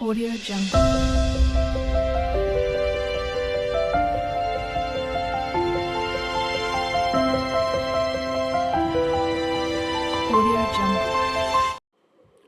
Audio Jungle. Audio Jungle.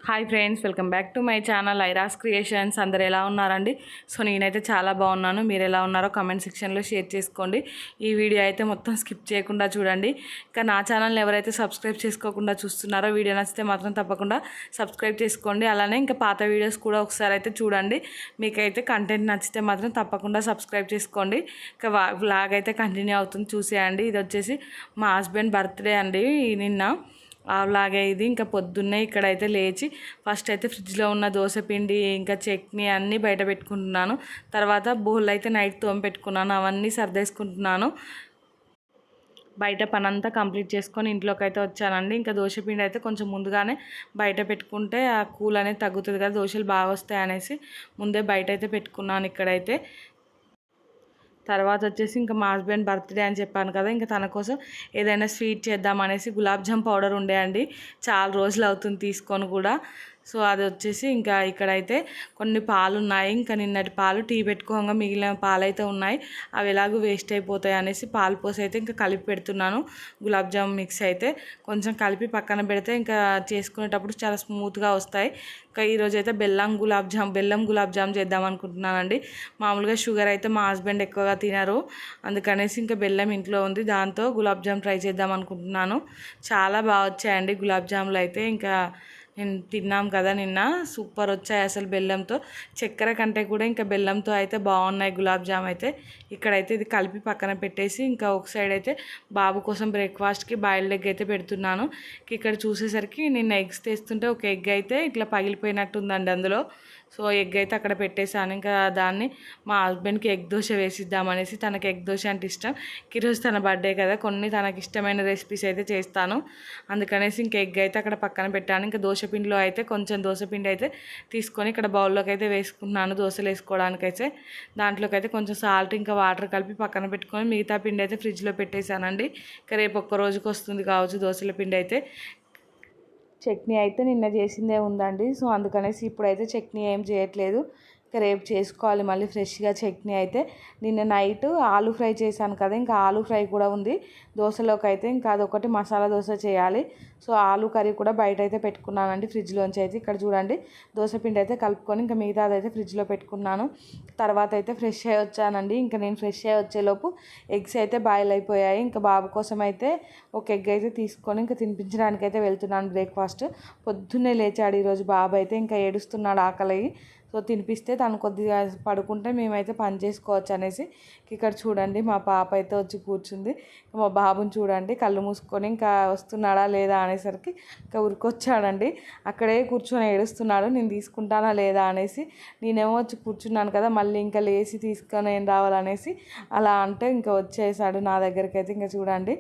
Hi friends, welcome back to my channel Airas creations. అందరు ఎలా ఉన్నారండి? So నేనైతే చాలా బాగున్నాను. మీరు ఎలా ఉన్నారో కామెంట్ సెక్షన్లో షేర్ చేసుకోండి. ఈ వీడియో అయితే మొత్తం స్కిప్ చేయకుండా చూడండి. ఇంకా నా ఛానల్ని ఎవరైతే సబ్స్క్రైబ్ చేసుకోకుండా చూస్తున్నారో వీడియో నచ్చితే మాత్రం తప్పకుండా సబ్స్క్రైబ్ చేసుకోండి. అలానే ఇంకా పాత వీడియోస్ కూడా ఒకసారి అయితే చూడండి. మీకైతే కంటెంట్ నచ్చితే మాత్రం తప్పకుండా సబ్స్క్రైబ్ చేసుకోండి. ఇంకా వ్లాగ్ అయితే కంటిన్యూ అవుతుంది, చూసేయండి. ఇది వచ్చేసి మా హస్బెండ్ బర్త్డే అండి నిన్న. అలాగే ఇది ఇంకా పొద్దున్నే ఇక్కడైతే లేచి ఫస్ట్ అయితే ఫ్రిడ్జ్లో ఉన్న దోశపిండి ఇంకా చట్నీ అన్నీ బయట పెట్టుకుంటున్నాను. తర్వాత బౌల్ అయితే నైట్ తోమి పెట్టుకున్నాను, అవన్నీ సర్దేసుకుంటున్నాను. బయట పని అంతా కంప్లీట్ చేసుకొని ఇంట్లోకి అయితే వచ్చానండి. ఇంకా దోశపిండి అయితే కొంచెం ముందుగానే బయట పెట్టుకుంటే ఆ కూల్ అనేది తగ్గుతుంది కదా, దోశలు బాగా వస్తాయి అనేసి ముందే బయట అయితే పెట్టుకున్నాను ఇక్కడైతే. తర్వాత వచ్చేసి ఇంకా మా హస్బెండ్ బర్త్డే అని చెప్పాను కదా, ఇంకా తన కోసం ఏదైనా స్వీట్ చేద్దామనేసి గులాబ్ జామ్ పౌడర్ ఉండే అండి. చాలా రోజులు అవుతుంది తీసుకొని కూడా. సో అది వచ్చేసి ఇంకా ఇక్కడైతే కొన్ని పాలు ఉన్నాయి. ఇంకా నిన్నటి పాలు టీ పెట్టుకోగా మిగిలిన పాలు అయితే ఉన్నాయి. అవి ఎలాగో వేస్ట్ అయిపోతాయి అనేసి పాలు పోసి అయితే ఇంకా కలిపి పెడుతున్నాను. గులాబ్ జామ్ మిక్స్ అయితే కొంచెం కలిపి పక్కన పెడితే ఇంకా చేసుకునేటప్పుడు చాలా స్మూత్గా వస్తాయి. ఇంకా ఈరోజు అయితే బెల్లం గులాబ్ జామ్ చేద్దాం అనుకుంటున్నానండి. మామూలుగా షుగర్ అయితే మా హస్బెండ్ ఎక్కువగా తినరు, అందుకనేసి ఇంకా బెల్లం ఇంట్లో ఉంది, దాంతో గులాబ్ జామ్ ట్రై చేద్దాం అనుకుంటున్నాను. చాలా బాగా వచ్చాయండి గులాబ్ జాములు అయితే. ఇంకా నేను తిన్నాం కదా నిన్న, సూపర్ వచ్చాయి అసలు. బెల్లంతో చక్కెర కంటే కూడా ఇంకా బెల్లంతో అయితే బాగున్నాయి గులాబ్ జామ్ అయితే. ఇక్కడైతే ఇది కలిపి పక్కన పెట్టేసి ఇంకా ఒక సైడ్ అయితే బాబు కోసం బ్రేక్ఫాస్ట్కి బాయిల్డ్ ఎగ్ అయితే పెడుతున్నాను. ఇక్కడ చూసేసరికి నిన్న ఎగ్స్ తెస్తుంటే ఒక ఎగ్ అయితే ఇట్లా పగిలిపోయినట్టుందండి అందులో. సో ఎగ్ అయితే అక్కడ పెట్టేశాను. ఇంకా దాన్ని మా హస్బెండ్కి ఎగ్ దోశ వేసిద్దామనేసి, తనకి ఎగ్ దోశ అంటే ఇష్టం. ఈరోజు తన బర్త్డే కదా, కొన్ని తనకి ఇష్టమైన రెసిపీస్ అయితే చేస్తాను. అందుకనేసి ఇంకా ఎగ్ అయితే అక్కడ పక్కన పెట్టాను. ఇంకా దోశపిండిలో అయితే కొంచెం దోశపిండి అయితే తీసుకొని ఇక్కడ బౌల్లోకి అయితే వేసుకుంటున్నాను దోశలు వేసుకోవడానికి అయితే. దాంట్లోకి అయితే కొంచెం సాల్ట్ ఇంకా వాటర్ కలిపి పక్కన పెట్టుకొని మిగతా పిండి అయితే ఫ్రిడ్జ్లో పెట్టేశానండి. ఇంకా రేపు ఒక్క రోజుకి వస్తుంది కావచ్చు దోశల పిండి అయితే. చట్నీ అయితే నిన్న చేసిందే ఉందండి, సో అందుకనేసి ఇప్పుడైతే చట్నీ ఏం చేయట్లేదు. ఇంకా రేపు చేసుకోవాలి మళ్ళీ ఫ్రెష్గా చట్నీ అయితే. నిన్న నైట్ ఆలూ ఫ్రై చేశాను కదా, ఇంకా ఆలూ ఫ్రై కూడా ఉంది దోశలోకి అయితే. ఇంకా అదొకటి మసాలా దోశ చేయాలి. సో ఆలూ కర్రీ కూడా బయట అయితే పెట్టుకున్నానండి ఫ్రిడ్జ్లోంచి అయితే. ఇక్కడ చూడండి దోశపిండి అయితే కలుపుకొని ఇంకా మిగతాది అయితే ఫ్రిడ్జ్లో పెట్టుకున్నాను. తర్వాత అయితే ఫ్రెష్ అయ్యి వచ్చానండి. ఇంకా నేను ఫ్రెష్ అయ్యి వచ్చేలోపు ఎగ్స్ అయితే బాయిల్ అయిపోయాయి. ఇంకా బాబు కోసం అయితే ఒక ఎగ్ అయితే తీసుకొని ఇంకా తినిపించడానికి అయితే వెళ్తున్నాను బ్రేక్ఫాస్ట్. పొద్దున్నే లేచాడు ఈరోజు బాబు అయితే, ఇంకా ఏడుస్తున్నాడు ఆకలి. సో తినిపిస్తే తను కొద్దిగా పడుకుంటే మేమైతే పని చేసుకోవచ్చు అనేసి. ఇక్కడ చూడండి మా పాప అయితే వచ్చి కూర్చుంది. మా బాబుని చూడండి కళ్ళు మూసుకొని ఇంకా వస్తున్నాడా లేదా అనేసరికి ఇంకా ఉరికొచ్చాడండి. అక్కడే కూర్చొని ఏడుస్తున్నాడు, నేను తీసుకుంటానా లేదా అనేసి. నేనేమో వచ్చి కూర్చున్నాను కదా, మళ్ళీ ఇంకా లేచి తీసుకొని ఏం రావాలనేసి అలా అంటే ఇంకా వచ్చేసాడు నా దగ్గరికి అయితే. ఇంకా చూడండి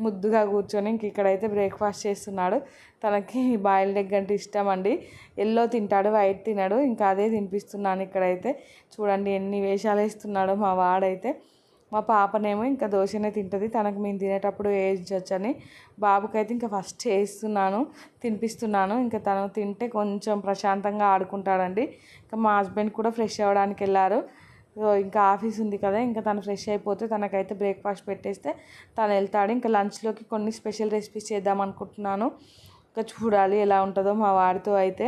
ముద్దుగా కూర్చొని ఇంక ఇక్కడైతే బ్రేక్ఫాస్ట్ చేస్తున్నాడు. తనకి బాయిల్డ్ ఎగ్ అంటే ఇష్టం అండి. ఎల్లో తింటాడు, వైట్ తినడు. ఇంకా అదే తినిపిస్తున్నాను ఇక్కడైతే. చూడండి ఎన్ని వేషాలు వేస్తున్నాడో మా వాడైతే. మా పాపనేమో ఇంకా దోశనే తింటుంది, తనకు మేము తినేటప్పుడు వేయించవచ్చని. బాబుకైతే ఇంకా ఫస్ట్ వేస్తున్నాను, తినిపిస్తున్నాను. ఇంకా తను తింటే కొంచెం ప్రశాంతంగా ఆడుకుంటాడండి. ఇంకా మా హస్బెండ్ కూడా ఫ్రెష్ అవ్వడానికి వెళ్ళారు. సో ఇంకా ఆఫీస్ ఉంది కదా, ఇంకా తను ఫ్రెష్ అయిపోతే తనకైతే బ్రేక్ఫాస్ట్ పెట్టేస్తే తను వెళ్తాడు. ఇంకా లంచ్లోకి కొన్ని స్పెషల్ రెసిపీస్ చేద్దాం అనుకుంటున్నాను. ఇంకా చూడాలి ఎలా ఉంటుందో మా వాడితో అయితే.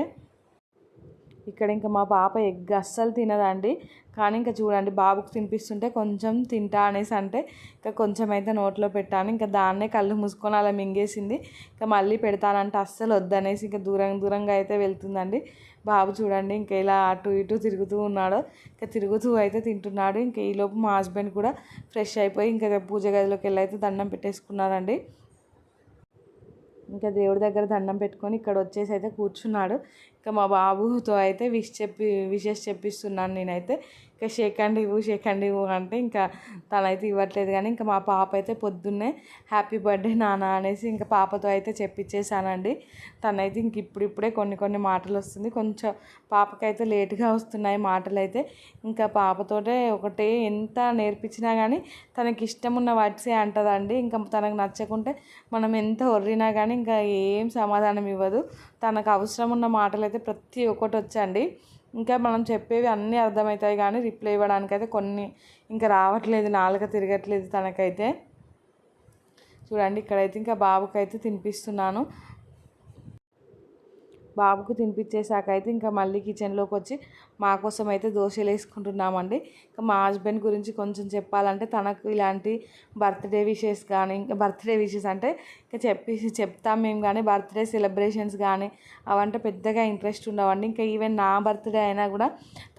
ఇక్కడ ఇంకా మా పాప ఎగ్ అస్సలు తినదండి, కానీ ఇంకా చూడండి బాబుకు తినిపిస్తుంటే కొంచెం తింటా అనేసి అంటే ఇంకా కొంచెం అయితే నోట్లో పెట్టాను. ఇంకా దాన్నే కళ్ళు మూసుకొని అలా మింగేసింది. ఇంకా మళ్ళీ పెడతానంటే అస్సలు వద్దనేసి ఇంకా దూరంగా అయితే వెళ్తుందండి. బాబు చూడండి ఇంకా ఇలా అటు ఇటు తిరుగుతూ ఉన్నాడు. ఇంకా తిరుగుతూ అయితే తింటున్నాడు. ఇంకా ఈలోపు మా హస్బెండ్ కూడా ఫ్రెష్ అయిపోయి ఇంకా పూజ గదిలోకి వెళ్ళి అయితే దండం పెట్టేసుకున్నారండి. ఇంకా దేవుడి దగ్గర దండం పెట్టుకొని ఇక్కడ వచ్చేసి అయితే కూర్చున్నాడు. ఇంకా మా బాబుతో అయితే విషెస్ చెప్పిస్తున్నాను నేనైతే. ఇంకా షేక్ హ్యాండ్ ఇవ్వు అంటే ఇంకా తనైతే ఇవ్వట్లేదు. కానీ ఇంకా మా పాప అయితే పొద్దున్నే హ్యాపీ బర్త్డే నాన్న అనేసి ఇంకా పాపతో అయితే చెప్పించేశానండి. తనైతే ఇంక ఇప్పుడిప్పుడే కొన్ని మాటలు వస్తుంది, కొంచెం పాపకైతే లేటుగా వస్తున్నాయి మాటలు అయితే. ఇంకా పాపతోటే ఒకటే ఎంత నేర్పించినా కానీ తనకి ఇష్టం ఉన్న వర్డ్సే అంటదండి. ఇంకా తనకు నచ్చకుంటే మనం ఎంత ఒర్రినా కానీ ఇంకా ఏం సమాధానం ఇవ్వదు. తనకు అవసరం ఉన్న మాటలు అయితే ప్రతి ఒక్కటి వచ్చండి. ఇంకా మనం చెప్పేవి అన్నీ అర్థమవుతాయి కానీ రిప్లై ఇవ్వడానికైతే కొన్ని ఇంకా రావట్లేదు, నాలుక తిరగట్లేదు తనకైతే. చూడండి ఇక్కడైతే ఇంకా బాబుకైతే తినిపిస్తున్నాను. బాబుకు తినిపించేసాక అయితే ఇంకా మళ్ళీ కిచెన్లోకి వచ్చి మా కోసం అయితే దోశలు వేసుకుంటున్నామండి. ఇంకా మా హస్బెండ్ గురించి కొంచెం చెప్పాలంటే తనకు ఇలాంటి బర్త్డే విషెస్ కానీ, ఇంకా బర్త్డే విషెస్ అంటే ఇంకా చెప్తాం మేము కానీ బర్త్డే సెలబ్రేషన్స్ కానీ అవంటే పెద్దగా ఇంట్రెస్ట్ ఉండవండి. ఇంకా ఈవెన్ నా బర్త్డే అయినా కూడా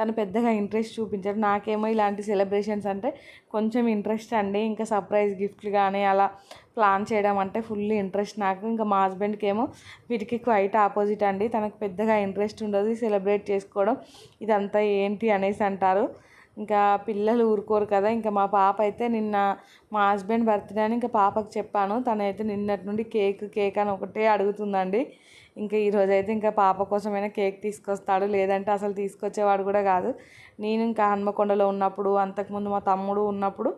తను పెద్దగా ఇంట్రెస్ట్ చూపించారు. నాకేమో ఇలాంటి సెలబ్రేషన్స్ అంటే కొంచెం ఇంట్రెస్ట్ అండి. ఇంకా సర్ప్రైజ్ గిఫ్ట్లు కానీ అలా ప్లాన్ చేయడం అంటే ఫుల్ ఇంట్రెస్ట్ నాకు. ఇంకా మా హస్బెండ్కి ఏమో వీటికి క్వైట్ ఆపోజిట్ అండి. తనకు పెద్దగా ఇంట్రెస్ట్ ఉండదు సెలబ్రేట్ చేసుకోవడం, ఇదంతా ఏంటి అనేసి అంటారు. ఇంకా పిల్లలు ఊరుకోరు కదా. ఇంకా మా పాప అయితే నిన్న మా హస్బెండ్ బర్త్డే అని ఇంకా పాపకు చెప్పాను. తనైతే నిన్నటి నుండి కేక్ అని ఒకటే అడుగుతుందండి. ఇంకా ఈరోజు అయితే ఇంకా పాప కోసమైనా కేక్ తీసుకొస్తాడు, లేదంటే అసలు తీసుకొచ్చేవాడు కూడా కాదు. నేను ఇంకా హన్మకొండలో ఉన్నప్పుడు, అంతకుముందు మా తమ్ముడు ఉన్నప్పుడు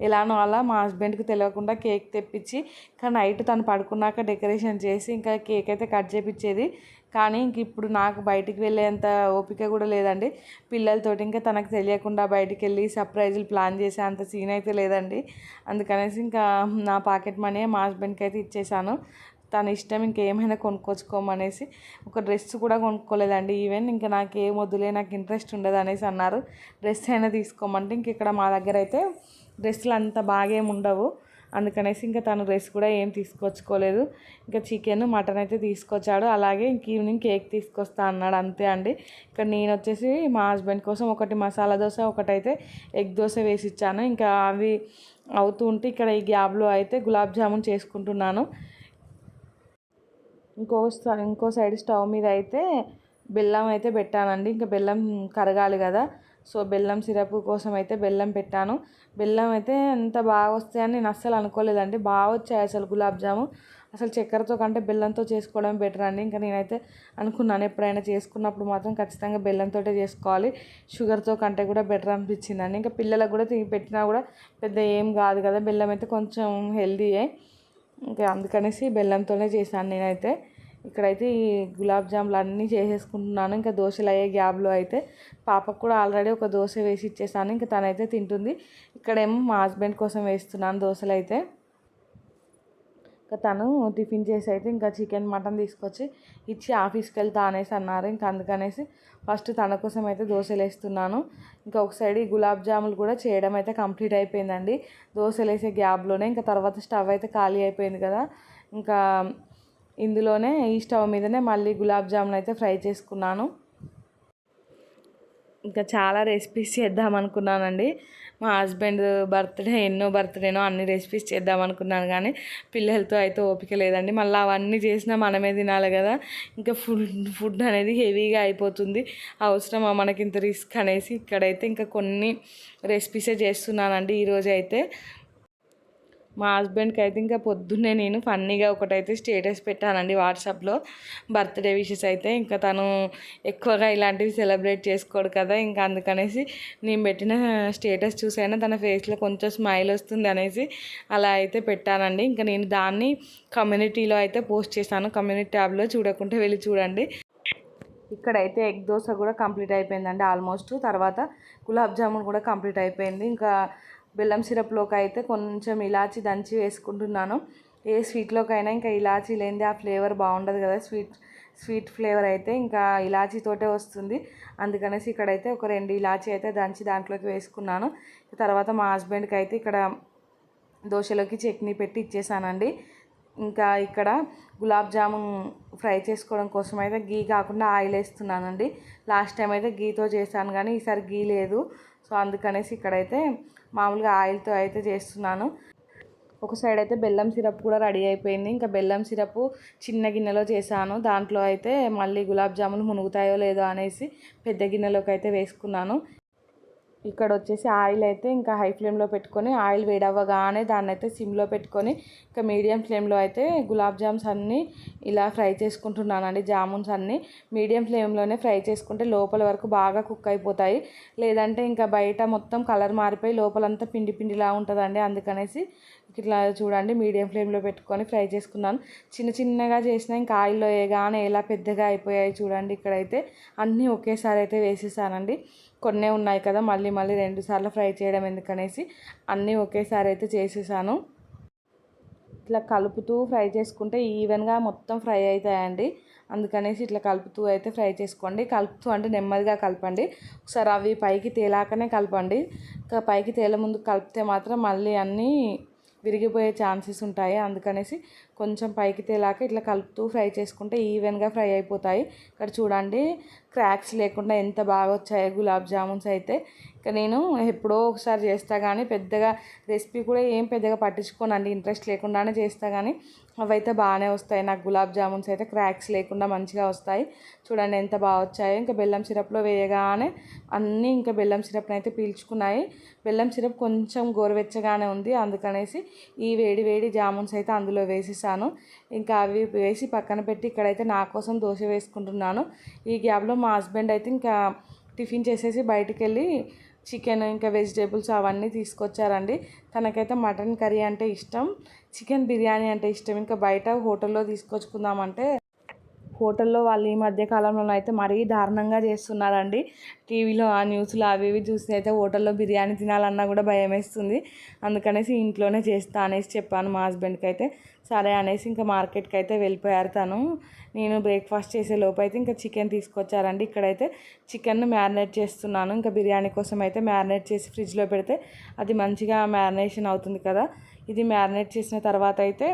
ఎలానో అలా మా హస్బెండ్కి తెలియకుండా కేక్ తెప్పించి ఇంకా నైట్ తను పడుకున్నాక డెకరేషన్ చేసి ఇంకా కేక్ అయితే కట్ చేపించేది. కానీ ఇంక ఇప్పుడు నాకు బయటికి వెళ్ళేంత ఓపిక కూడా లేదండి పిల్లలతోటి. ఇంకా తనకు తెలియకుండా బయటికి వెళ్ళి సర్ప్రైజులు ప్లాన్ చేసే అంత సీన్ అయితే లేదండి. అందుకనేసి ఇంకా నా పాకెట్ మనీ మా హస్బెండ్కి అయితే ఇచ్చేసాను. తన ఇష్టం ఇంకేమైనా కొనుక్కొచ్చుకోమనేసి. ఒక డ్రెస్ కూడా కొనుక్కోలేదండి ఈవెన్. ఇంకా నాకు ఏం వద్దులే, నాకు ఇంట్రెస్ట్ ఉండదు అనేసి అన్నారు. డ్రెస్ అయినా తీసుకోమంటే ఇంక ఇక్కడ మా దగ్గర అయితే డ్రెస్సులు అంత బాగేమి ఉండవు. అందుకనేసి ఇంకా తను డ్రెస్ కూడా ఏం తీసుకొచ్చుకోలేదు. ఇంకా చికెన్ మటన్ అయితే తీసుకొచ్చాడు. అలాగే ఇంక ఈవినింగ్ కేక్ తీసుకొస్తా అన్నాడు, అంతే అండి. ఇక్కడ నేను వచ్చేసి మా హస్బెండ్ కోసం ఒకటి మసాలా దోశ, ఒకటైతే ఎగ్ దోశ వేసి ఇచ్చాను. ఇంకా అవి అవుతూ ఉంటే ఇక్కడ ఈ గ్యాప్లో అయితే గులాబ్ జామున్ చేసుకుంటున్నాను. ఇంకో సైడ్ స్టవ్ మీద అయితే బెల్లం అయితే పెట్టానండి. ఇంకా బెల్లం కరగాలి కదా, సో బెల్లం సిరప్ కోసం అయితే బెల్లం పెట్టాను. బెల్లం అయితే ఎంత బాగా వస్తాయని నేను అస్సలు అనుకోలేదండి. బాగా వచ్చాయి అసలు గులాబ్ జాము. అసలు చక్కెరతో కంటే బెల్లంతో చేసుకోవడం బెటర్ అండి. ఇంకా నేనైతే అనుకున్నాను ఎప్పుడైనా చేసుకున్నప్పుడు మాత్రం ఖచ్చితంగా బెల్లంతో చేసుకోవాలి, షుగర్తో కంటే కూడా బెటర్ అనిపించిందండి. ఇంకా పిల్లలకు కూడా పెట్టినా కూడా పెద్ద ఏం కాదు కదా, బెల్లం అయితే కొంచెం హెల్దీయే. ఇంకా అందుకనేసి బెల్లంతోనే చేశాను నేనైతే. ఇక్కడైతే ఈ గులాబ్ జాములు అన్నీ చేసేసుకుంటున్నాను. ఇంకా దోశలు అయ్యే గ్యాప్లో అయితే పాపకు కూడా ఆల్రెడీ ఒక దోశ వేసి ఇచ్చేసాను. ఇంకా తనైతే తింటుంది. ఇక్కడేమో మా హస్బెండ్ కోసం వేస్తున్నాను దోశలు అయితే. ఇంకా తను టిఫిన్ చేసి అయితే ఇంకా చికెన్ మటన్ తీసుకొచ్చి ఇచ్చి ఆఫీస్కి వెళ్తా అనేసి అన్నారు. ఇంకా అందుకనేసి ఫస్ట్ తన కోసం అయితే దోశలు వేస్తున్నాను. ఇంకా ఒక సైడ్ ఈ గులాబ్ జాములు కూడా చేయడం అయితే కంప్లీట్ అయిపోయిందండి దోశలు వేసే గ్యాప్లోనే. ఇంకా తర్వాత స్టవ్ అయితే ఖాళీ అయిపోయింది కదా, ఇంకా ఇందులోనే ఈ స్టవ్ మీదనే మళ్ళీ గులాబ్ జామున్ అయితే ఫ్రై చేసుకున్నాను. ఇంకా చాలా రెసిపీస్ చేద్దాం అనుకున్నానండి. మా హస్బెండ్ బర్త్డేనో అన్ని రెసిపీస్ చేద్దాం అనుకున్నాను కానీ పిల్లలతో అయితే ఓపిక లేదండి. మళ్ళీ అవన్నీ చేసినా మనమే తినాలి కదా, ఇంకా ఫుడ్ అనేది హెవీగా అయిపోతుంది, అవసరమా మనకి ఇంత రిస్క్ అనేసి ఇక్కడైతే ఇంకా కొన్ని రెసిపీసే చేస్తున్నానండి ఈరోజు అయితే. మా హస్బెండ్కి అయితే ఇంకా పొద్దున్నే నేను ఫన్నీగా ఒకటైతే స్టేటస్ పెట్టానండి వాట్సాప్లో, బర్త్డే విషెస్ అయితే. ఇంకా తను ఎక్కువగా ఇలాంటివి సెలబ్రేట్ చేసుకోడు కదా, ఇంకా అందుకనేసి నేను పెట్టిన స్టేటస్ చూసైనా తన ఫేస్లో కొంచెం స్మైల్ వస్తుంది అనేసి అలా అయితే పెట్టానండి. ఇంకా నేను దాన్ని కమ్యూనిటీలో అయితే పోస్ట్ చేశాను, కమ్యూనిటీ ట్యాబ్లో, చూడకుంటే వెళ్ళి చూడండి. ఇక్కడైతే ఎగ్ దోశ కూడా కంప్లీట్ అయిపోయిందండి ఆల్మోస్ట్. తర్వాత గులాబ్ జామున్ కూడా కంప్లీట్ అయిపోయింది. ఇంకా బెల్లం సిరప్లోకి అయితే కొంచెం ఇలాచి దంచి వేసుకుంటున్నాను. ఏ స్వీట్లోకైనా ఇంకా ఇలాచీ లేనిదే ఆ ఫ్లేవర్ బాగుండదు కదా, స్వీట్ ఫ్లేవర్ అయితే ఇంకా ఇలాచీతోటే వస్తుంది. అందుకనేసి ఇక్కడైతే ఒక 2 ఇలాచీ అయితే దంచి దాంట్లోకి వేసుకున్నాను. తర్వాత మా హస్బెండ్కి అయితే ఇక్కడ దోశలోకి చట్నీ పెట్టి ఇచ్చేసానండి. ఇంకా ఇక్కడ గులాబ్ జామున్ ఫ్రై చేసుకోవడం కోసం అయితే గీ కాకుండా ఆయిల్ వేస్తున్నానండి. లాస్ట్ టైం అయితే గీతో చేశాను కానీ ఈసారి గీ లేదు, సో అందుకనేసి ఇక్కడైతే మామూలుగా ఆయిల్తో అయితే చేస్తున్నాను. ఒక సైడ్ అయితే బెల్లం సిరప్ కూడా రెడీ అయిపోయింది. ఇంకా బెల్లం సిరప్ చిన్న గిన్నెలో చేశాను, దాంట్లో అయితే మళ్ళీ గులాబ్ జాములు మునుగుతాయో లేదో అనేసి పెద్ద గిన్నెలోకి అయితే వేసుకున్నాను. ఇక్కడ వచ్చేసి ఆయిల్ అయితే ఇంకా హై ఫ్లేమ్లో పెట్టుకొని ఆయిల్ వేడవ్వగానే దాన్ని అయితే సిమ్లో పెట్టుకొని ఇంకా మీడియం ఫ్లేమ్లో అయితే గులాబ్ జామ్స్ అన్నీ ఇలా ఫ్రై చేసుకుంటున్నానండి. జామున్స్ అన్నీ మీడియం ఫ్లేమ్లోనే ఫ్రై చేసుకుంటే లోపల వరకు బాగా కుక్ అయిపోతాయి. లేదంటే ఇంకా బయట మొత్తం కలర్ మారిపోయి లోపలంతా పిండి పిండిలా ఉంటుందండి. అందుకనేసి ఇట్లా చూడండి మీడియం ఫ్లేమ్లో పెట్టుకొని ఫ్రై చేసుకున్నాను. చిన్న చిన్నగా చేసిన ఇంకా ఆయిల్లో వేయగానే ఎలా పెద్దగా అయిపోయాయి చూడండి. ఇక్కడైతే అన్నీ ఒకేసారి అయితే వేసేసానండి. కొన్నే ఉన్నాయి కదా, మళ్ళీ మళ్ళీ 2 సార్లు ఫ్రై చేయడం ఎందుకనేసి అన్నీ ఒకేసారి అయితే చేసేసాను. ఇట్లా కలుపుతూ ఫ్రై చేసుకుంటే ఈవెన్గా మొత్తం ఫ్రై అవుతాయండి. అందుకనేసి ఇట్లా కలుపుతూ అయితే ఫ్రై చేసుకోండి. కలుపుతూ అంటే నెమ్మదిగా కలపండి. ఒకసారి అవి పైకి తేలాకనే కలపండి. ఇంకా పైకి తేలే ముందు కలిపితే మాత్రం మళ్ళీ అన్నీ విరిగిపోయే ఛాన్సెస్ ఉంటాయి. అందుకనేసి కొంచెం పైకి తేలాక ఇట్లా కలుపుతూ ఫ్రై చేసుకుంటే ఈవెన్గా ఫ్రై అయిపోతాయి. ఇక్కడ చూడండి క్రాక్స్ లేకుండా ఎంత బాగా వచ్చాయో గులాబ్ జామున్స్ అయితే. ఇక నేను ఎప్పుడో ఒకసారి చేస్తా కానీ పెద్దగా రెసిపీ కూడా ఏం పెద్దగా పట్టించుకోనండి. ఇంట్రెస్ట్ లేకుండానే చేస్తా కానీ అవైతే బాగానే వస్తాయి. నాకు గులాబ్ జామున్స్ అయితే క్రాక్స్ లేకుండా మంచిగా వస్తాయి. చూడండి ఎంత బాగా వచ్చాయో. ఇంకా బెల్లం సిరప్లో వేయగానే అన్నీ ఇంకా బెల్లం సిరప్ని అయితే పీల్చుకున్నాయి. బెల్లం సిరప్ కొంచెం గోరువెచ్చగానే ఉంది. అందుకనేసి ఈ వేడి వేడి జామున్స్ అయితే అందులో వేసేసాను. ఇంకా అవి వేసి పక్కన పెట్టి ఇక్కడైతే నా కోసం దోశ వేసుకుంటున్నాను. ఈ గ్యాప్లో మా హస్బెండ్ అయితే ఇంకా టిఫిన్ చేసేసి బయటికి వెళ్ళి చికెన్ ఇంకా వెజిటేబుల్స్ అవన్నీ తీసుకొచ్చారండి. తనకైతే మటన్ కర్రీ అంటే ఇష్టం, చికెన్ బిర్యానీ అంటే ఇష్టం. ఇంకా బయట హోటల్లో తీసుకొచ్చుకుందామంటే హోటల్లో వాళ్ళు ఈ మధ్య కాలంలో అయితే మరీ దారుణంగా చేస్తున్నారండి. టీవీలో ఆ న్యూస్లో అవి ఇవి చూసి అయితే హోటల్లో బిర్యానీ తినాలన్నా కూడా భయం వేస్తుంది. అందుకనేసి ఇంట్లోనే చేస్తా అనేసి చెప్పాను మా హస్బెండ్కి అయితే. సరే అనేసి ఇంకా మార్కెట్కి అయితే వెళ్ళిపోయారు తను. నేను బ్రేక్ఫాస్ట్ చేసే లోపు అయితే ఇంకా చికెన్ తీసుకొచ్చారండి. ఇక్కడైతే చికెన్ను మ్యారినేట్ చేస్తున్నాను. ఇంకా బిర్యానీ కోసం అయితే మ్యారినేట్ చేసి ఫ్రిడ్జ్లో పెడితే అది మంచిగా మ్యారినేషన్ అవుతుంది కదా. ఇది మ్యారినేట్ చేసిన తర్వాత అయితే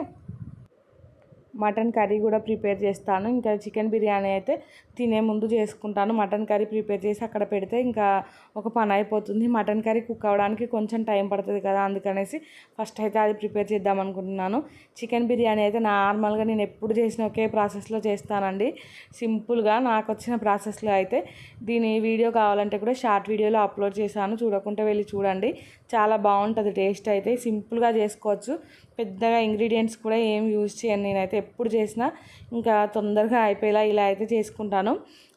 మటన్ కర్రీ కూడా ప్రిపేర్ చేస్తాను. ఇంకా చికెన్ బిర్యానీ అయితే తినే ముందు చేసుకుంటాను. మటన్ కర్రీ ప్రిపేర్ చేసి అక్కడ పెడితే ఇంకా ఒక పని అయిపోతుంది. మటన్ కర్రీ కుక్ అవ్వడానికి కొంచెం టైం పడుతుంది కదా, అందుకనేసి ఫస్ట్ అయితే అది ప్రిపేర్ చేద్దాం అనుకుంటున్నాను. చికెన్ బిర్యానీ అయితే నార్మల్గా నేను ఎప్పుడు చేసిన ఒకే ప్రాసెస్లో చేస్తానండి. సింపుల్గా నాకు వచ్చిన ప్రాసెస్లో అయితే దీని వీడియో కావాలంటే కూడా షార్ట్ వీడియోలో అప్లోడ్ చేశాను. చూడకుంటే వెళ్ళి చూడండి. చాలా బాగుంటుంది టేస్ట్ అయితే. సింపుల్గా చేసుకోవచ్చు. పెద్దగా ఇంగ్రీడియంట్స్ కూడా ఏం యూజ్ చేయను. నేనైతే ఎప్పుడు చేసినా ఇంకా తొందరగా అయిపోయేలా ఇలా అయితే చేసుకుంటాను.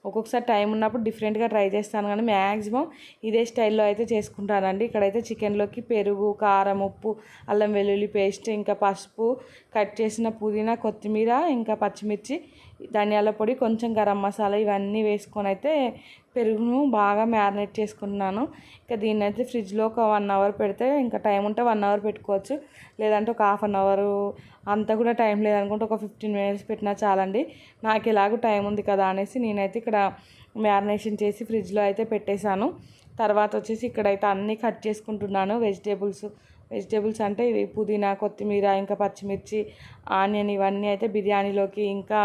ఒక్కొక్కసారి టైం ఉన్నప్పుడు డిఫరెంట్గా ట్రై చేస్తాను కానీ మ్యాక్సిమం ఇదే స్టైల్లో అయితే చేసుకుంటానండి. ఇక్కడైతే చికెన్లోకి పెరుగు, కారం, ఉప్పు, అల్లం వెల్లుల్లి పేస్ట్, ఇంకా పసుపు, కట్ చేసిన పుదీనా, కొత్తిమీర, ఇంకా పచ్చిమిర్చి, ధనియాల పొడి, కొంచెం గరం మసాలా ఇవన్నీ వేసుకొని అయితే పెరుగును బాగా మ్యారినేట్ చేసుకుంటున్నాను. ఇంకా దీన్ని అయితే ఫ్రిడ్జ్లో ఒక 1 అవర్ పెడితే ఇంకా టైం ఉంటే 1 అవర్ పెట్టుకోవచ్చు. లేదంటే ఒక హాఫ్ అన్ అవర్, అంతా కూడా టైం లేదనుకుంటే ఒక 15 మినిట్స్ పెట్టినా చాలండి. నాకు ఎలాగో టైం ఉంది కదా అనేసి నేనైతే ఇక్కడ మ్యారినేషన్ చేసి ఫ్రిడ్జ్లో అయితే పెట్టేశాను. తర్వాత వచ్చేసి ఇక్కడైతే అన్నీ కట్ చేసుకుంటున్నాను. వెజిటేబుల్స్ అంటే ఇవి పుదీనా, కొత్తిమీర, ఇంకా పచ్చిమిర్చి, ఆనియన్ ఇవన్నీ అయితే బిర్యానీలోకి ఇంకా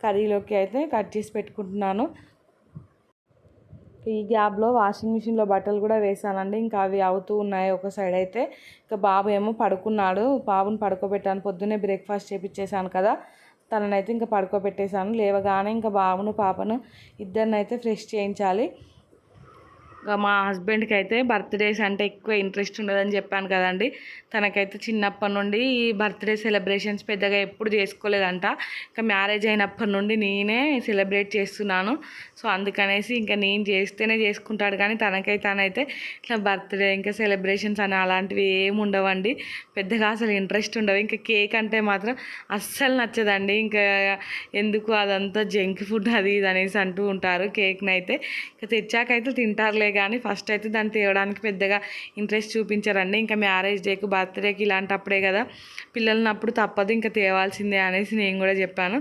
కర్రీలోకి అయితే కట్ చేసి పెట్టుకుంటున్నాను. ఈ గ్యాప్లో వాషింగ్ మిషన్లో బట్టలు కూడా వేసానండి. ఇంకా అవి అవుతూ ఉన్నాయి ఒక సైడ్ అయితే. ఇంకా బాబు ఏమో పడుకున్నాడు. బాబుని పడుకోబెట్టాను. పొద్దున్నే బ్రేక్ఫాస్ట్ చేపించేసాను కదా, తననైతే ఇంకా పడుకోబెట్టేశాను. లేవగానే ఇంకా బాబును పాపను ఇద్దరినైతే ఫ్రెష్ చేయించాలి. మా హస్బెండ్కి అయితే బర్త్డేస్ అంటే ఎక్కువ ఇంట్రెస్ట్ ఉండదని చెప్పాను కదండి. తనకైతే చిన్నప్పటి నుండి ఈ బర్త్డే సెలబ్రేషన్స్ పెద్దగా ఎప్పుడు చేసుకోలేదంట. ఇంకా మ్యారేజ్ అయినప్పటి నుండి నేనే సెలబ్రేట్ చేస్తున్నాను. సో అందుకనేసి ఇంకా నేను చేస్తేనే చేసుకుంటాడు కానీ తనైతే ఇట్లా బర్త్డే ఇంకా సెలబ్రేషన్స్ అని అలాంటివి ఏమి ఉండవండి. పెద్దగా అసలు ఇంట్రెస్ట్ ఉండవు. ఇంకా కేక్ అంటే మాత్రం అస్సలు నచ్చదండి. ఇంకా ఎందుకు అదంతా జంక్ ఫుడ్ అది ఇది అనేసి అంటూ ఉంటారు. కేక్ని అయితే ఇంకా తెచ్చాకైతే తింటారులే కానీ ఫస్ట్ అయితే దాన్ని తేవడానికి పెద్దగా ఇంట్రెస్ట్ చూపించారండి. ఇంకా మ్యారేజ్ డేకి, బర్త్డేకి ఇలాంటప్పుడే కదా పిల్లలన్నప్పుడు తప్పదు ఇంకా తేవాల్సిందే అనేసి నేను కూడా చెప్పాను.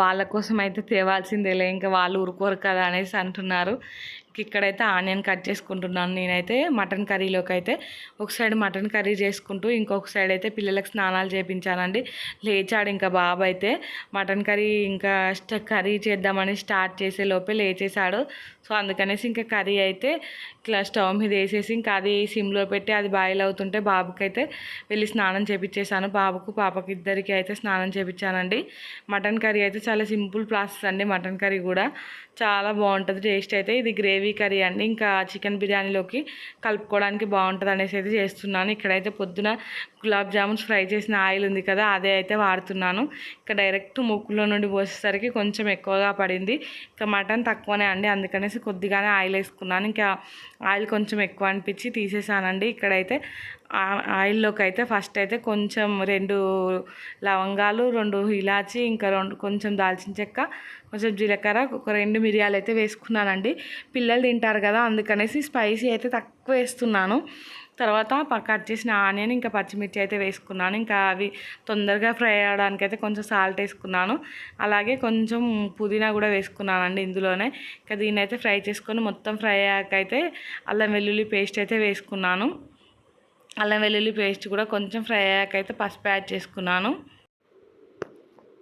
వాళ్ళ కోసం అయితే తేవాల్సిందేలే, ఇంకా వాళ్ళు ఊరుకోరు కదా అనేసి అంటున్నారు. ఇక్కడైతే ఆనియన్ కట్ చేసుకుంటున్నాను. నేనైతే మటన్ కర్రీలోకి అయితే ఒక సైడ్ మటన్ కర్రీ చేసుకుంటూ ఇంకొక సైడ్ అయితే పిల్లలకు స్నానాలు చేయించానండి. లేచాడు ఇంకా బాబు అయితే. మటన్ కర్రీ ఇంకా కర్రీ చేద్దామని స్టార్ట్ చేసే లోపే లేచేశాడు. సో అందుకనేసి ఇంకా కర్రీ అయితే ఇట్లా స్టవ్ మీద వేసేసి ఇంకా అది సిమ్లో పెట్టి అది బాయిల్ అవుతుంటే బాబుకి అయితే వెళ్ళి స్నానం చేయించేసాను. బాబుకు పాపకి ఇద్దరికి అయితే స్నానం చేయించానండి. మటన్ కర్రీ అయితే చాలా సింపుల్ ప్రాసెస్ అండి. మటన్ కర్రీ కూడా చాలా బాగుంటుంది టేస్ట్ అయితే. ఇది గ్రేవీ కర్రీ అండి, ఇంకా చికెన్ బిర్యానీలోకి కలుపుకోవడానికి బాగుంటుంది అనేసి అయితే చేస్తున్నాను. ఇక్కడైతే పొద్దున గులాబ్ జామున్స్ ఫ్రై చేసిన ఆయిల్ ఉంది కదా, అదే అయితే వాడుతున్నాను. ఇంకా డైరెక్ట్ ముక్కులో నుండి పోసేసరికి కొంచెం ఎక్కువగా పడింది. ఇంకా మటన్ తక్కువనే అండి, అందుకనేసి కొద్దిగానే ఆయిల్ వేసుకున్నాను. ఇంకా ఆయిల్ కొంచెం ఎక్కువ అనిపించి తీసేసానండి. ఇక్కడైతే ఆయిల్లోకి అయితే ఫస్ట్ అయితే కొంచెం 2 లవంగాలు, 2 ఇలాచి, ఇంకా కొంచెం దాల్చిన చెక్క, కొంచెం జీలకర్ర, ఒక 2 మిరియాలు అయితే వేసుకున్నానండి. పిల్లలు తింటారు కదా, అందుకనేసి స్పైసీ అయితే తక్కువ వేస్తున్నాను. తర్వాత కట్ చేసిన ఆనియన్, ఇంకా పచ్చిమిర్చి అయితే వేసుకున్నాను. ఇంకా అవి తొందరగా ఫ్రై అవ్వడానికి అయితే కొంచెం సాల్ట్ వేసుకున్నాను. అలాగే కొంచెం పుదీనా కూడా వేసుకున్నానండి ఇందులోనే. ఇంకా దీన్ని అయితే ఫ్రై చేసుకొని మొత్తం ఫ్రై అయ్యాక అయితే అల్లం వెల్లుల్లి పేస్ట్ అయితే వేసుకున్నాను. అల్లం వెల్లుల్లి పేస్ట్ కూడా కొంచెం ఫ్రై అయ్యాక అయితే పసుపు యాడ్ చేసుకున్నాను.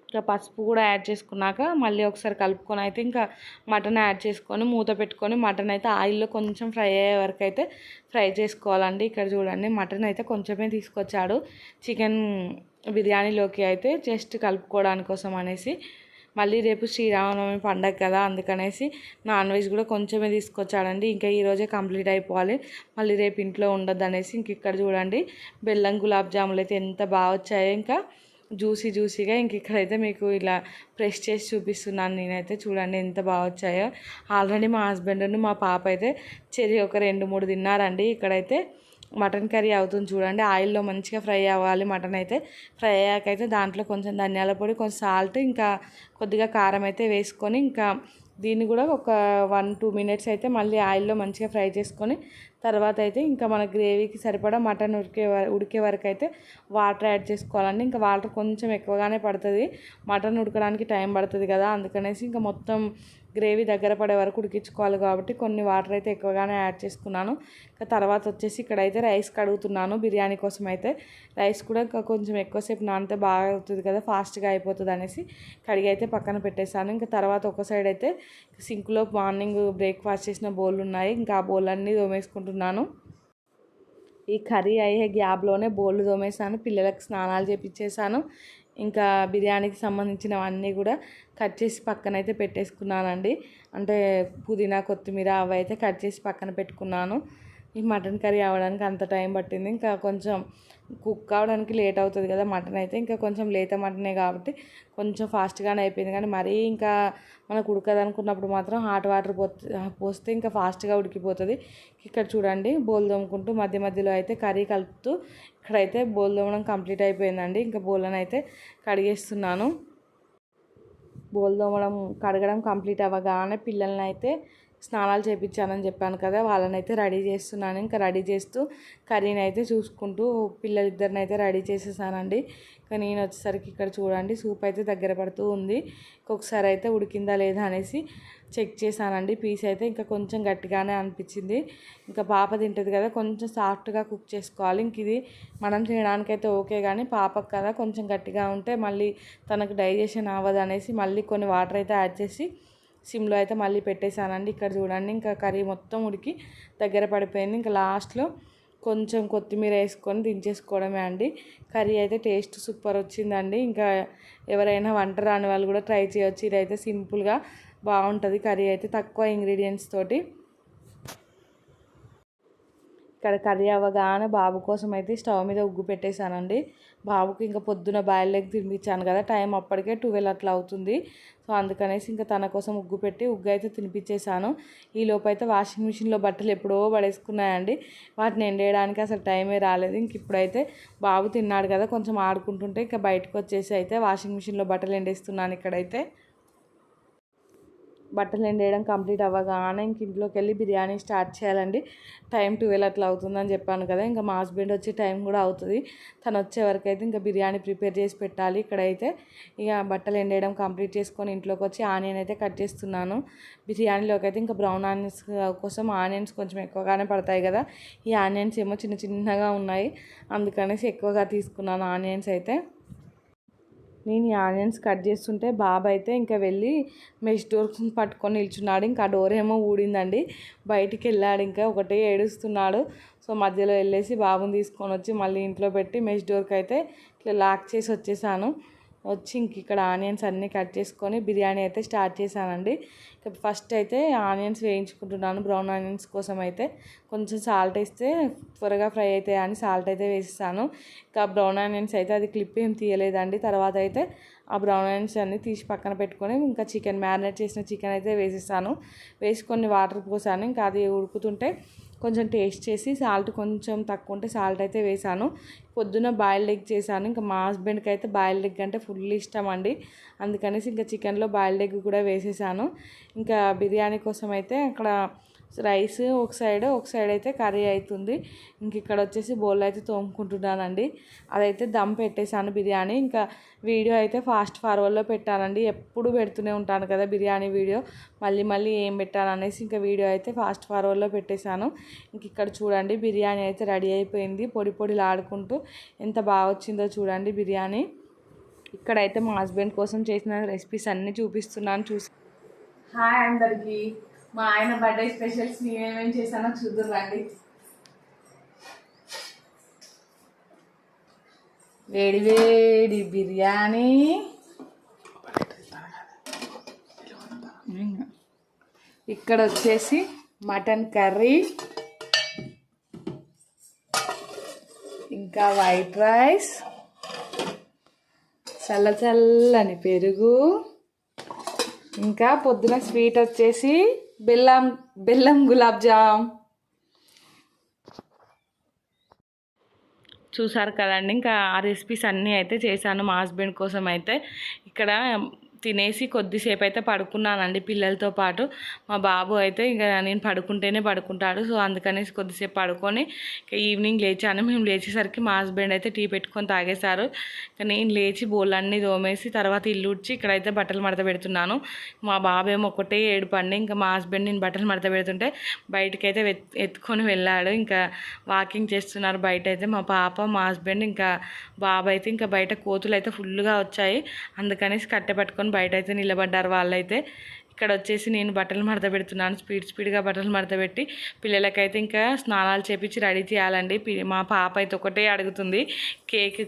ఇంకా పసుపు కూడా యాడ్ చేసుకున్నాక మళ్ళీ ఒకసారి కలుపుకొని అయితే ఇంకా మటన్ యాడ్ చేసుకొని మూత పెట్టుకొని మటన్ అయితే ఆయిల్లో కొంచెం ఫ్రై అయ్యే వరకు అయితే ఫ్రై చేసుకోవాలండి. ఇక్కడ చూడండి, మటన్ అయితే కొంచెమే తీసుకొచ్చాడు చికెన్ బిర్యానీలోకి అయితే, జస్ట్ కలుపుకోవడానికి కోసం అనేసి. మళ్ళీ రేపు శ్రీరామనవమి పండగ కదా, అందుకనేసి నాన్ వెజ్ కూడా కొంచెమే తీసుకొచ్చాడండి. ఇంకా ఈరోజే కంప్లీట్ అయిపోవాలి, మళ్ళీ రేపు ఇంట్లో ఉండద్దు అనేసి. ఇంక ఇక్కడ చూడండి, బెల్లం గులాబ్ జాములు అయితే ఎంత బాగా వచ్చాయో, ఇంకా జ్యూసీగా. ఇంక ఇక్కడైతే మీకు ఇలా ప్రెస్ చేసి చూపిస్తున్నాను నేనైతే. చూడండి ఎంత బాగా వచ్చాయో. ఆల్రెడీ మా హస్బెండ్ మా పాప అయితే ఒక 2-3 తిన్నారండి. ఇక్కడైతే మటన్ కర్రీ అవుతుంది చూడండి. ఆయిల్లో మంచిగా ఫ్రై అవ్వాలి మటన్ అయితే. ఫ్రై అయ్యాకైతే దాంట్లో కొంచెం ధనియాల పొడి, కొంచెం సాల్ట్, ఇంకా కొద్దిగా కారం అయితే వేసుకొని ఇంకా దీన్ని కూడా ఒక 1-2 మినిట్స్ అయితే మళ్ళీ ఆయిల్లో మంచిగా ఫ్రై చేసుకొని తర్వాత అయితే ఇంకా మన గ్రేవీకి సరిపడా మటన్ ఉడికే వరకు అయితే వాటర్ యాడ్ చేసుకోవాలండి. ఇంకా వాటర్ కొంచెం ఎక్కువగానే పడుతుంది, మటన్ ఉడకడానికి టైం పడుతుంది కదా, అందుకనేసి ఇంకా మొత్తం గ్రేవీ దగ్గర పడే వరకు ఉడికించుకోవాలి కాబట్టి కొన్ని వాటర్ అయితే ఎక్కువగానే యాడ్ చేసుకున్నాను. ఇంకా తర్వాత వచ్చేసి ఇక్కడైతే రైస్ కడుగుతున్నాను బిర్యానీ కోసం అయితే. రైస్ కూడా కొంచెం ఎక్కువసేపు నానితే బాగా అవుతుంది కదా, ఫాస్ట్గా అయిపోతుంది అనేసి కడిగి అయితే పక్కన పెట్టేశాను. ఇంకా తర్వాత ఒక సైడ్ అయితే సింక్లో మార్నింగ్ బ్రేక్ఫాస్ట్ చేసిన బౌల్ ఉన్నాయి, ఇంకా ఆ బౌల్ అన్నీ తోమేసుకుంటున్నాను. ఈ కర్రీ అయ్యే గ్యాప్లోనే బౌల్ తోమేసాను, పిల్లలకు స్నానాలు చేపించేసాను. ఇంకా బిర్యానీకి సంబంధించినవన్నీ కూడా కట్ చేసి పక్కనైతే పెట్టేసుకున్నానండి. అంటే పుదీనా, కొత్తిమీర అవి అయితే కట్ చేసి పక్కన పెట్టుకున్నాను. ఈ మటన్ కర్రీ అవ్వడానికి అంత టైం పట్టింది. ఇంకా కొంచెం కుక్ అవడానికి లేట్ అవుతుంది కదా మటన్ అయితే. ఇంకా కొంచెం లేత మటనే కాబట్టి కొంచెం ఫాస్ట్గానే అయిపోయింది. కానీ మరీ ఇంకా మనకు ఉడకదు అనుకున్నప్పుడు మాత్రం హాట్ వాటర్ పోస్తే ఇంకా ఫాస్ట్గా ఉడికిపోతుంది. ఇక్కడ చూడండి, బోల్ తోముకుంటూ మధ్య మధ్యలో అయితే కర్రీ కలుపుతూ ఇక్కడైతే బోల్ తోమడం కంప్లీట్ అయిపోయిందండి. ఇంకా బోళ్ళని అయితే కడిగేస్తున్నాను. బోల్ తోమడం కడగడం కంప్లీట్ అవ్వగానే పిల్లల్ని అయితే స్నానాలు చేయించానని చెప్పాను కదా, వాళ్ళని అయితే రెడీ చేస్తున్నాను. ఇంకా రెడీ చేస్తూ కర్రీని అయితే చూసుకుంటూ పిల్లలిద్దరిని అయితే రెడీ చేసేసానండి. ఇంకా నేను వచ్చేసరికి ఇక్కడ చూడండి, సూప్ అయితే దగ్గర పడుతూ ఉంది. ఇంకొకసారి అయితే ఉడికిందా లేదా అనేసి చెక్ చేశానండి. పీస్ అయితే ఇంకా కొంచెం గట్టిగానే అనిపించింది. ఇంకా పాప తింటుంది కదా, కొంచెం సాఫ్ట్గా కుక్ చేసుకోవాలి. ఇంక ఇది మనం తినడానికైతే ఓకే, కానీ పాపకు కదా కొంచెం గట్టిగా ఉంటే మళ్ళీ తనకు డైజెషన్ అవ్వదు అనేసి మళ్ళీ కొన్ని వాటర్ అయితే యాడ్ చేసి సిమ్లో అయితే మళ్ళీ పెట్టేశానండి. ఇక్కడ చూడండి, ఇంకా కర్రీ మొత్తం ఉడికి దగ్గర పడిపోయింది. ఇంకా లాస్ట్లో కొంచెం కొత్తిమీర వేసుకొని దించేసుకోవడమే అండి. కర్రీ అయితే టేస్ట్ సూపర్ వచ్చిందండి. ఇంకా ఎవరైనా వంట రాని వాళ్ళు కూడా ట్రై చేయొచ్చు. ఇదైతే సింపుల్గా బాగుంటుంది కర్రీ అయితే, తక్కువ ఇంగ్రీడియంట్స్ తోటి. ఇక్కడ కర్రీ అవ్వగానే బాబు కోసం అయితే స్టవ్ మీద ఉగ్గు పెట్టేశానండి. బాబుకి ఇంకా పొద్దున బాయిల్ ఎగ్ తినిపించాను కదా, టైం అప్పటికే 12 అట్లా అవుతుంది. సో అందుకనేసి ఇంకా తన కోసం ఉగ్గు పెట్టి ఉగ్గు అయితే తినిపించేశాను. ఈ లోపు అయితే వాషింగ్ మిషన్లో బట్టలు ఎప్పుడో పడేసుకున్నాయండి, వాటిని ఎండేయడానికి అసలు టైమే రాలేదు. ఇంక ఇప్పుడైతే బాబు తిన్నాడు కదా, కొంచెం ఆడుకుంటుంటే ఇంకా బయటకు వచ్చేసి అయితే వాషింగ్ మిషన్లో బట్టలు ఎండేస్తున్నాను. ఇక్కడైతే బట్టలు ఎండేయడం కంప్లీట్ అవ్వగానే ఇంక ఇంట్లోకి వెళ్ళి బిర్యానీ స్టార్ట్ చేయాలండి. టైం 12 అట్లా అవుతుందని చెప్పాను కదా, ఇంకా మా హస్బెండ్ వచ్చే టైం కూడా అవుతుంది. తను వచ్చే వరకు అయితే ఇంకా బిర్యానీ ప్రిపేర్ చేసి పెట్టాలి. ఇక్కడైతే ఇక బట్టలు ఎండేయడం కంప్లీట్ చేసుకొని ఇంట్లోకి వచ్చి ఆనియన్ అయితే కట్ చేస్తున్నాను. బిర్యానీలోకి అయితే ఇంకా బ్రౌన్ ఆనియన్స్ కోసం ఆనియన్స్ కొంచెం ఎక్కువగానే పడతాయి కదా, ఈ ఆనియన్స్ ఏమో చిన్న చిన్నగా ఉన్నాయి, అందుకనేసి ఎక్కువగా తీసుకున్నాను ఆనియన్స్ అయితే. నేను ఈ ఆనియన్స్ కట్ చేస్తుంటే బాబు అయితే ఇంకా వెళ్ళి మెష్ డోర్ పట్టుకొని నిల్చున్నాడు. ఇంకా ఆ డోర్ ఏమో ఊడిందండి, బయటికి వెళ్ళాడు, ఇంకా ఒకటే ఏడుస్తున్నాడు. సో మధ్యలో వెళ్ళేసి బాబుని తీసుకొని వచ్చి మళ్ళీ ఇంట్లో పెట్టి మెష్ డోర్కి అయితే ఇట్లా లాక్ చేసి వచ్చేసాను. వచ్చి ఇంక ఇక్కడ ఆనియన్స్ అన్నీ కట్ చేసుకొని బిర్యానీ అయితే స్టార్ట్ చేశానండి. ఫస్ట్ అయితే ఆనియన్స్ వేయించుకుంటున్నాను. బ్రౌన్ ఆనియన్స్ కోసం అయితే కొంచెం సాల్ట్ వేస్తే త్వరగా ఫ్రై అవుతాయి అని సాల్ట్ అయితే వేసేసాను. ఇంకా బ్రౌన్ ఆనియన్స్ అయితే అది క్లిప్ ఏం తీయలేదండి. తర్వాత అయితే ఆ బ్రౌన్ ఆనియన్స్ అన్నీ తీసి పక్కన పెట్టుకొని ఇంకా చికెన్ మ్యారినేట్ చేసిన చికెన్ అయితే వేసేసాను. వేసి కొన్ని వాటర్ పోసాను. ఇంకా అది ఉడుకుతుంటే కొంచెం టేస్ట్ చేసి సాల్ట్ కొంచెం తక్కువ ఉంటే సాల్ట్ అయితే వేసాను. పొద్దున్న బాయిల్డ్ ఎగ్ చేశాను. ఇంకా మా హస్బెండ్కి అయితే బాయిల్డ్ ఎగ్ అంటే ఫుల్ ఇష్టం అండి. అందుకనేసి ఇంకా చికెన్లో బాయిల్డ్ ఎగ్ కూడా వేసేసాను. ఇంకా బిర్యానీ కోసం అయితే అక్కడ రైస్ ఒక సైడ్ అయితే కర్రీ అవుతుంది. ఇంక ఇక్కడ వచ్చేసి బౌల్ అయితే తోముకుంటున్నానండి. అదైతే దమ్ పెట్టేశాను బిర్యానీ. ఇంకా వీడియో అయితే ఫాస్ట్ ఫార్వర్డ్లో పెట్టానండి. ఎప్పుడు పెడుతూనే ఉంటాను కదా బిర్యానీ వీడియో, మళ్ళీ ఏం పెట్టాననేసి ఇంకా వీడియో అయితే ఫాస్ట్ ఫార్వర్డ్లో పెట్టేశాను. ఇంక ఇక్కడ చూడండి బిర్యానీ అయితే రెడీ అయిపోయింది. పొడిలాడుకుంటూ ఎంత బాగా వచ్చిందో చూడండి బిర్యానీ. ఇక్కడైతే మా హస్బెండ్ కోసం చేసిన రెసిపీస్ అన్నీ చూపిస్తున్నాను. హాయ్ అందరికీ. మా ఆయన బర్త్డే స్పెషల్స్ నేనేమేమి చేశానో చూద్దాం రండి. వేడి బిర్యానీ, ఇక్కడ వచ్చేసి మటన్ కర్రీ, ఇంకా వైట్ రైస్, చల్లని పెరుగు, ఇంకా పొద్దున స్వీట్ వచ్చేసి బెల్లం గులాబ్ జామ్. చూసారు కదండి. ఇంకా ఆ రెసిపీస్ అన్నీ అయితే చేశాను మా హస్బెండ్ కోసం అయితే. ఇక్కడ తినేసి కొద్దిసేపు అయితే పడుకున్నానండి పిల్లలతో పాటు. మా బాబు అయితే ఇక నేను పడుకుంటేనే పడుకుంటాడు. సో అందుకనేసి కొద్దిసేపు పడుకొని ఇక ఈవినింగ్ లేచాను. మేము లేచేసరికి మా హస్బెండ్ అయితే టీ పెట్టుకొని తాగేశారు. ఇక నేను లేచి బోళ్ళన్నీ తోమేసి తర్వాత ఇల్లు ఉడ్చి ఇక్కడైతే బట్టలు మడత పెడుతున్నాను. మా బాబు ఏమో ఒకటే ఏడుపండి. ఇంకా మా హస్బెండ్ నేను బట్టలు మడత పెడుతుంటే బయటకైతే ఎత్తుకొని వెళ్ళాడు. ఇంకా వాకింగ్ చేస్తున్నారు బయట అయితే మా పాప, మా హస్బెండ్, ఇంకా బాబు అయితే. ఇంకా బయట కోతులు అయితే ఫుల్గా వచ్చాయి. అందుకనేసి కట్టె పట్టుకొని బయట అయితే నిలబడ్డారు వాళ్ళైతే. ఇక్కడ వచ్చేసి నేను బట్టలు మడత పెడుతున్నాను. స్పీడ్గా బట్టలు మడత పెట్టి పిల్లలకైతే ఇంకా స్నానాలు చేపించి రెడీ చేయాలండి. మా పాప అయితే ఒకటే అడుగుతుంది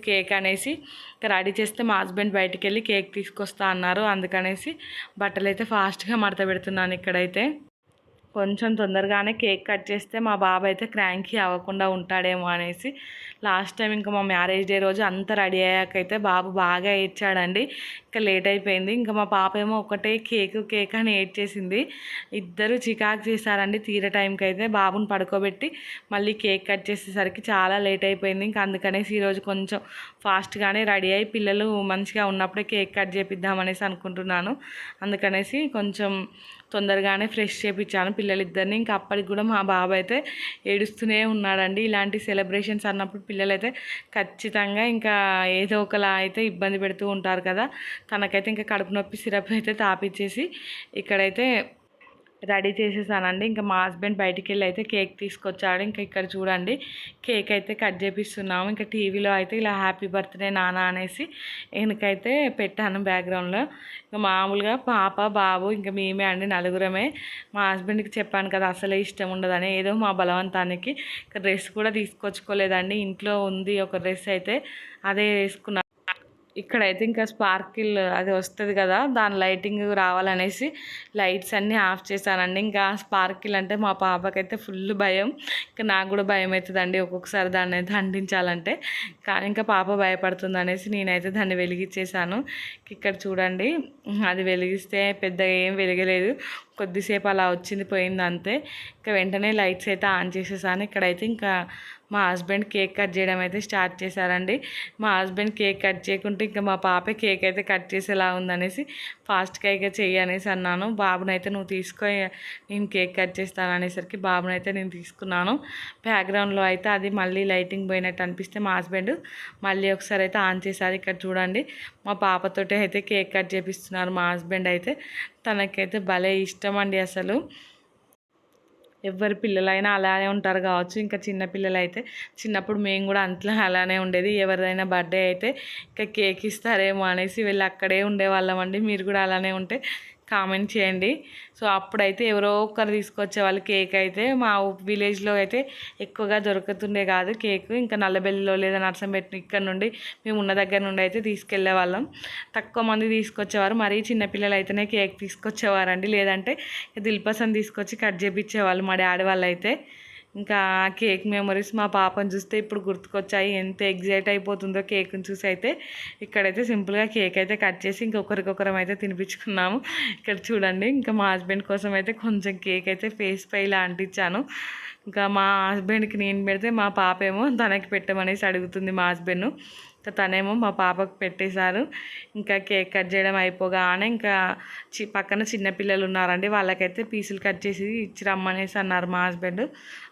కేక్ అనేసి. ఇంకా రెడీ చేస్తే మా హస్బెండ్ బయటికి వెళ్ళి కేక్ తీసుకొస్తా అన్నారు. అందుకనేసి బట్టలు అయితే ఫాస్ట్గా మడత పెడుతున్నాను. ఇక్కడైతే కొంచెం తొందరగానే కేక్ కట్ చేస్తే మా బాబు అయితే క్రాంకీ అవ్వకుండా ఉంటాడేమో అనేసి. లాస్ట్ టైం ఇంకా మా మ్యారేజ్ డే రోజు అంతా రెడీ అయ్యాకైతే బాబు బాగా ఏడ్చాడండి. ఇంకా లేట్ అయిపోయింది. ఇంకా మా పాప ఏమో ఒకటే కేక్ అని ఏడ్చేసింది. ఇద్దరు చికాకు చేశారండి. తీరే టైంకి అయితే బాబుని పడుకోబెట్టి మళ్ళీ కేక్ కట్ చేసేసరికి చాలా లేట్ అయిపోయింది. ఇంకా అందుకనేసి ఈరోజు కొంచెం ఫాస్ట్గానే రెడీ అయ్యి పిల్లలు మంచిగా ఉన్నప్పుడే కేక్ కట్ చేపిద్దామనేసి అనుకుంటున్నాను. అందుకనేసి కొంచెం తొందరగానే ఫ్రెష్ చేయించాను పిల్లలిద్దరిని. ఇంకా అప్పటికి కూడా మా బాబు అయితే ఏడుస్తూనే ఉన్నాడండి. ఇలాంటి సెలబ్రేషన్స్ అన్నప్పుడు పిల్లలైతే ఖచ్చితంగా ఇంకా ఏదో ఒకలా అయితే ఇబ్బంది పెడుతూ ఉంటారు కదా. తనకైతే ఇంకా కడుపు నొప్పి సిరప్ అయితే తాపిచ్చేసి ఇక్కడైతే రెడీ చేసేసానండి. ఇంకా మా హస్బెండ్ బయటికి వెళ్ళి అయితే కేక్ తీసుకొచ్చాడు. ఇంకా ఇక్కడ చూడండి కేక్ అయితే కట్ చేపిస్తున్నాము. ఇంకా టీవీలో అయితే ఇలా హ్యాపీ బర్త్డే నాన్న అనేసి వెనకైతే పెట్టాను బ్యాక్గ్రౌండ్లో. ఇంకా మామూలుగా పాప, బాబు, ఇంకా మేమే అండి, నలుగురమే. మా హస్బెండ్కి చెప్పాను కదా అసలే ఇష్టం ఉండదని. ఏదో మా బలవంతానికి డ్రెస్ కూడా తీసుకొచ్చుకోలేదండి. ఇంట్లో ఉంది ఒక డ్రెస్ అయితే, అదే వేసుకున్నాను. ఇక్కడైతే ఇంకా స్పార్కిల్ అది వస్తుంది కదా, దాని లైటింగ్ రావాలనేసి లైట్స్ అన్నీ ఆఫ్ చేశానండి. ఇంకా స్పార్కిల్ అంటే మా పాపకైతే ఫుల్ భయం. ఇంకా నాకు కూడా భయం అవుతుందండి ఒక్కొక్కసారి దాన్ని అయితే అంటించాలంటే. కానీ ఇంకా పాప భయపడుతుంది అనేసి నేనైతే దాన్ని వెలిగించేసాను. ఇక్కడ చూడండి అది వెలిగిస్తే పెద్దగా ఏం వెలగలేదు, కొద్దిసేపు అలా వచ్చింది పోయింది అంతే. ఇంకా వెంటనే లైట్స్ అయితే ఆన్ చేసేసాను. ఇక్కడైతే ఇంకా మా హస్బెండ్ కేక్ కట్ చేయడం అయితే స్టార్ట్ చేశారండి. మా హస్బెండ్ కేక్ కట్ చేయకుంటే ఇంకా మా పాప కేక్ అయితే కట్ చేసేలా ఉందనేసి ఫాస్ట్గా ఇక చెయ్యి అనేసి అన్నాను. బాబునైతే నువ్వు తీసుకో, నేను కేక్ కట్ చేస్తాను అనేసరికి బాబునైతే నేను తీసుకున్నాను. బ్యాక్గ్రౌండ్లో అయితే అది మళ్ళీ లైటింగ్ పోయినట్టు అనిపిస్తే మా హస్బెండ్ మళ్ళీ ఒకసారి అయితే ఆన్ చేశారు. ఇక్కడ చూడండి మా పాపతోటి అయితే కేక్ కట్ చేపిస్తున్నారు మా హస్బెండ్ అయితే. తనకైతే భలే ఇష్టం అండి అసలు. ఎవరి పిల్లలైనా అలానే ఉంటారు కావచ్చు. ఇంకా చిన్నపిల్లలు అయితే చిన్నప్పుడు మేము కూడా అంట్లో అలానే ఉండేది. ఎవరిదైనా బర్త్డే అయితే ఇంకా కేక్ ఇస్తారేమో అనేసి వెళ్ళి అక్కడే ఉండేవాళ్ళం అండి. మీరు కూడా అలానే ఉంటే కామెంట్ చేయండి. సో అప్పుడైతే ఎవరో ఒకరు తీసుకొచ్చే వాళ్ళు కేక్ అయితే. మా విలేజ్లో అయితే ఎక్కువగా దొరుకుతుండే కాదు కేక్. ఇంకా నల్లబెల్లిలో లేదా నర్సంపేట ఇక్కడ నుండి మేము ఉన్న దగ్గర నుండి అయితే తీసుకెళ్లే వాళ్ళం. తక్కువ మంది తీసుకొచ్చేవారు. మరీ చిన్నపిల్లలు అయితేనే కేక్ తీసుకొచ్చేవారండి, లేదంటే దిల్పసంద్ తీసుకొచ్చి కట్ చేపించేవాళ్ళు మా డాడీ వాళ్ళు అయితే. ఇంకా కేక్ మెమరీస్ మా పాపను చూస్తే ఇప్పుడు గుర్తుకొచ్చాయి. ఎంత ఎగ్జైట్ అయిపోతుందో కేక్ని చూసి అయితే. ఇక్కడైతే సింపుల్గా కేక్ అయితే కట్ చేసి ఇంకొకరికొకరం అయితే తినిపించుకున్నాము. ఇక్కడ చూడండి, ఇంకా మా హస్బెండ్ కోసం అయితే కొంచెం కేక్ అయితే ఫేస్ పై ఇలా అంటించాను. ఇంకా మా హస్బెండ్కి నేను పెడితే మా పాప ఏమో తనకి పెట్టమనేసి అడుగుతుంది మా హస్బెండ్. ఇంకా తనేమో మా పాపకు పెట్టేశారు. ఇంకా కేక్ కట్ చేయడం అయిపోగానే ఇంకా పక్కన చిన్నపిల్లలు ఉన్నారండి, వాళ్ళకైతే పీసులు కట్ చేసి ఇచ్చి రమ్మనేసి అన్నారు మా హస్బెండ్.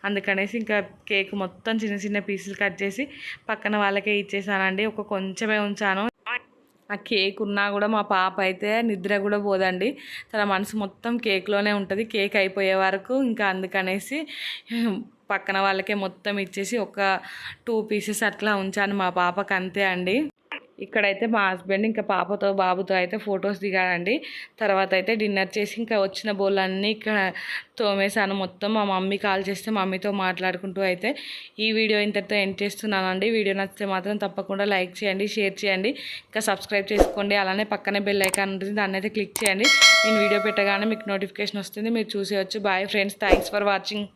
అందుకనేసి ఇంకా కేక్ మొత్తం చిన్న చిన్న పీసులు కట్ చేసి పక్కన వాళ్ళకే ఇచ్చేసానండి. కొంచెమే ఉంచాను. ఆ కేక్ ఉన్నా కూడా మా పాప అయితే నిద్ర కూడా పోదండి. తన మనసు మొత్తం కేక్లోనే ఉంటుంది కేక్ అయిపోయే వరకు. ఇంకా అందుకనేసి పక్కన వాళ్ళకే మొత్తం ఇచ్చేసి ఒక 2 పీసెస్ అట్లా ఉంచాను మా పాపకు, అంతే అండి. ఇక్కడైతే మా హస్బెండ్ ఇంకా పాపతో బాబుతో అయితే ఫొటోస్ దిగాడండి. తర్వాత అయితే డిన్నర్ చేసి ఇంకా వచ్చిన బౌలన్నీ ఇక్కడ తోమేశాను మొత్తం. మా మమ్మీ కాల్ చేస్తే మమ్మీతో మాట్లాడుకుంటూ అయితే ఈ వీడియో ఇంతటితో ఎండ్ చేస్తున్నానండి. వీడియో నచ్చితే మాత్రం తప్పకుండా లైక్ చేయండి, షేర్ చేయండి, ఇంకా సబ్స్క్రైబ్ చేసుకోండి. అలానే పక్కనే బెల్ ఐకాన్ ఉంటుంది, దాన్ని అయితే క్లిక్ చేయండి. నేను వీడియో పెట్టగానే మీకు నోటిఫికేషన్ వస్తుంది, మీరు చూసేయచ్చు. Bye friends, thanks for watching.